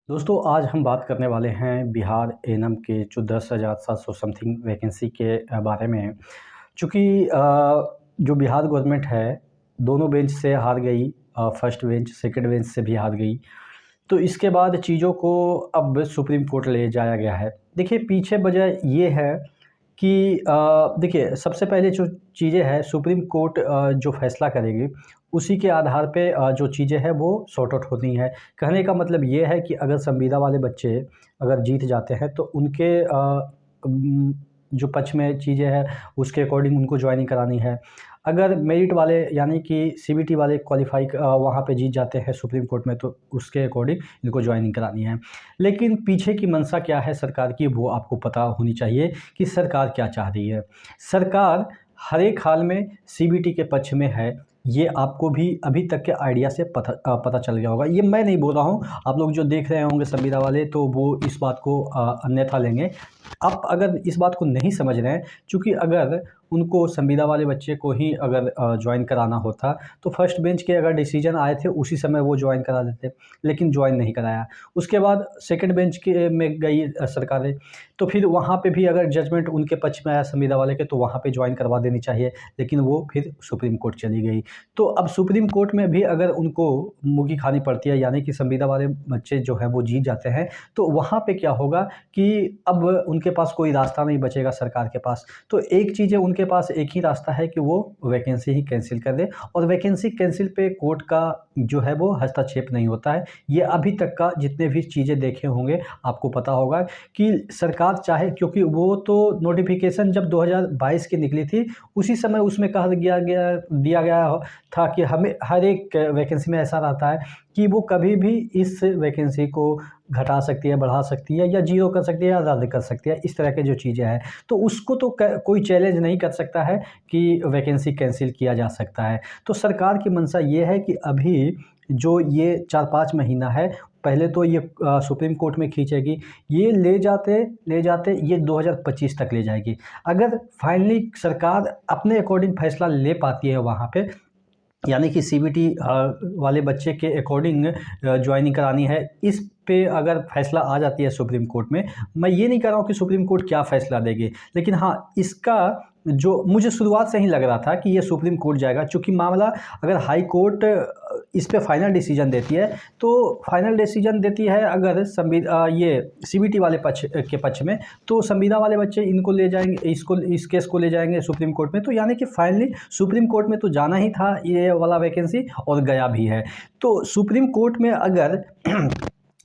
दोस्तों आज हम बात करने वाले हैं बिहार एएनएम के जो 10,700 समथिंग वैकेंसी के बारे में। चूँकि जो बिहार गवर्नमेंट है दोनों बेंच से हार गई, फर्स्ट बेंच सेकंड बेंच से भी हार गई। तो इसके बाद चीज़ों को अब सुप्रीम कोर्ट ले जाया गया है। देखिए पीछे वजह ये है कि देखिए सबसे पहले जो चीज़ें हैं सुप्रीम कोर्ट जो फैसला करेगी उसी के आधार पे जो चीज़ें हैं वो सॉर्ट आउट होती हैं। कहने का मतलब ये है कि अगर संविदा वाले बच्चे अगर जीत जाते हैं तो उनके जो पक्ष में चीज़ें हैं उसके अकॉर्डिंग उनको जॉइनिंग करानी है। अगर मेरिट वाले यानी कि सीबीटी वाले क्वालिफ़ाई वहाँ पे जीत जाते हैं सुप्रीम कोर्ट में तो उसके अकॉर्डिंग इनको जॉइनिंग करानी है। लेकिन पीछे की मंशा क्या है सरकार की वो आपको पता होनी चाहिए कि सरकार क्या चाह रही है। सरकार हर एक हाल में सीबीटी के पक्ष में है, ये आपको भी अभी तक के आइडिया से पता चल गया होगा। ये मैं नहीं बोल रहा हूँ, आप लोग जो देख रहे होंगे संविदा वाले तो वो इस बात को अन्यथा लेंगे। आप अगर इस बात को नहीं समझ रहे हैं, चूँकि अगर उनको संविदा वाले बच्चे को ही अगर जॉइन कराना होता तो फर्स्ट बेंच के अगर डिसीजन आए थे उसी समय वो जॉइन करा देते, लेकिन जॉइन नहीं कराया। उसके बाद सेकंड बेंच के में गई सरकारें, तो फिर वहाँ पे भी अगर जजमेंट उनके पक्ष में आया संविदा वाले के तो वहाँ पे जॉइन करवा देनी चाहिए, लेकिन वो फिर सुप्रीम कोर्ट चली गई। तो अब सुप्रीम कोर्ट में भी अगर उनको मुँह की खानी पड़ती है यानी कि संविदा वाले बच्चे जो हैं वो जीत जाते हैं, तो वहाँ पे क्या होगा कि अब उनके पास कोई रास्ता नहीं बचेगा सरकार के पास। तो एक चीज़ है, उनके पास एक ही रास्ता है कि वो वैकेंसी ही कैंसिल कर दे, और वैकेंसी कैंसिल पे कोर्ट का जो है वो हस्तक्षेप नहीं होता है। ये अभी तक का जितने भी चीज़ें देखे होंगे आपको पता होगा कि सरकार चाहे, क्योंकि वो तो नोटिफिकेशन जब 2022 की निकली थी उसी समय उसमें कहा दिया गया था कि हमें हर एक वैकेंसी में ऐसा रहता है कि वो कभी भी इस वैकेंसी को घटा सकती है, बढ़ा सकती है, या जीरो कर सकती है या रद्द कर सकती है। इस तरह के जो चीज़ें हैं तो उसको तो कोई चैलेंज नहीं कर सकता है कि वैकेंसी कैंसिल किया जा सकता है। तो सरकार की मंशा ये है कि अभी जो ये 4-5 महीना है, पहले तो ये सुप्रीम कोर्ट में खींचेगी, ये ले जाते ये 2025 तक ले जाएगी। अगर फाइनली सरकार अपने अकॉर्डिंग फैसला ले पाती है वहाँ पे, यानी कि सीबीटी वाले बच्चे के अकॉर्डिंग जॉइनिंग करानी है, इस पे अगर फैसला आ जाती है सुप्रीम कोर्ट में, मैं ये नहीं कह रहा हूँ कि सुप्रीम कोर्ट क्या फ़ैसला देगी, लेकिन हाँ इसका जो मुझे शुरुआत से ही लग रहा था कि ये सुप्रीम कोर्ट जाएगा, चूँकि मामला अगर हाई कोर्ट इस पे फाइनल डिसीजन देती है तो फाइनल डिसीजन देती है अगर ये सीबीटी वाले पक्ष में, तो संविदा वाले बच्चे इनको ले जाएंगे, इस केस को ले जाएंगे सुप्रीम कोर्ट में। तो यानी कि फाइनली सुप्रीम कोर्ट में तो जाना ही था ये वाला वैकेंसी, और गया भी है। तो सुप्रीम कोर्ट में अगर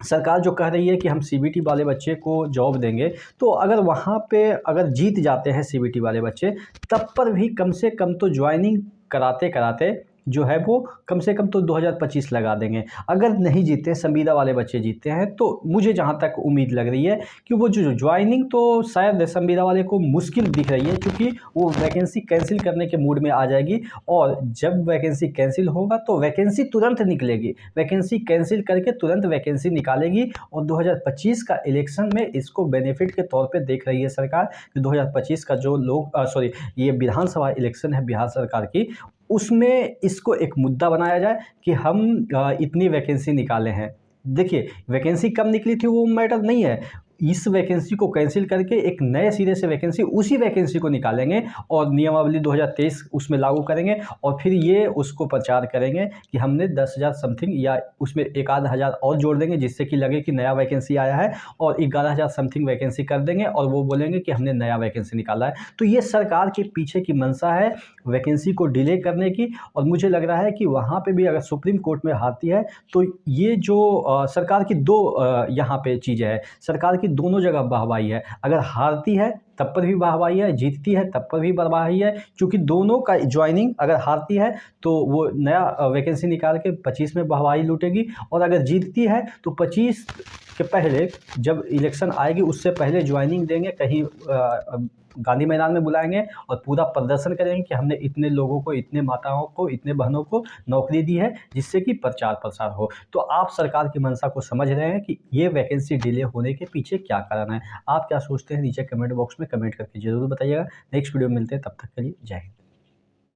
सरकार जो कह रही है कि हम सीबीटी वाले बच्चे को जॉब देंगे, तो अगर वहाँ पे अगर जीत जाते हैं सीबीटी वाले बच्चे, तब पर भी कम से कम तो ज्वाइनिंग कराते कराते जो है वो कम से कम तो 2025 लगा देंगे। अगर नहीं जीते, संविदा वाले बच्चे जीतते हैं, तो मुझे जहाँ तक उम्मीद लग रही है कि वो जो ज्वाइनिंग तो शायद संविदा वाले को मुश्किल दिख रही है, क्योंकि वो वैकेंसी कैंसिल करने के मूड में आ जाएगी, और जब वैकेंसी कैंसिल होगा तो वैकेंसी तुरंत निकलेगी, वैकेंसी कैंसिल करके तुरंत वैकेंसी निकालेगी, और 2025 का इलेक्शन में इसको बेनिफिट के तौर पर देख रही है सरकार कि 2025 का जो ये विधानसभा इलेक्शन है बिहार सरकार की, उसमें इसको एक मुद्दा बनाया जाए कि हम इतनी वैकेंसी निकाले हैं। देखिए वैकेंसी कम निकली थी वो मैटर नहीं है, इस वैकेंसी को कैंसिल करके एक नए सिरे से वैकेंसी उसी वैकेंसी को निकालेंगे और नियमावली 2023 उसमें लागू करेंगे, और फिर ये उसको प्रचार करेंगे कि हमने 10,000 समथिंग, या उसमें एक आध हज़ार और जोड़ देंगे जिससे कि लगे कि नया वैकेंसी आया है, और 11,000 समथिंग वैकेंसी कर देंगे और वो बोलेंगे कि हमने नया वैकेंसी निकाला है। तो ये सरकार के पीछे की मंशा है वैकेंसी को डिले करने की, और मुझे लग रहा है कि वहाँ पे भी अगर सुप्रीम कोर्ट में हारती है तो ये जो सरकार की दो यहाँ पे चीज़ें हैं, सरकार की दोनों जगह वाहवाही है। अगर हारती है तब पर भी वाहवाही है, जीतती है तब पर भी वाहवाही है, क्योंकि दोनों का ज्वाइनिंग, अगर हारती है तो वो नया वैकेंसी निकाल के 25 में वाहवाही लूटेगी, और अगर जीतती है तो 25 के पहले जब इलेक्शन आएगी उससे पहले ज्वाइनिंग देंगे, कहीं गांधी मैदान में बुलाएंगे और पूरा प्रदर्शन करेंगे कि हमने इतने लोगों को, इतने माताओं को, इतने बहनों को नौकरी दी है, जिससे कि प्रचार प्रसार हो। तो आप सरकार की मंशा को समझ रहे हैं कि ये वैकेंसी डिले होने के पीछे क्या कारण है। आप क्या सोचते हैं नीचे कमेंट बॉक्स में कमेंट करके ज़रूर बताइएगा। नेक्स्ट वीडियो में मिलते हैं, तब तक के लिए जय हिंद।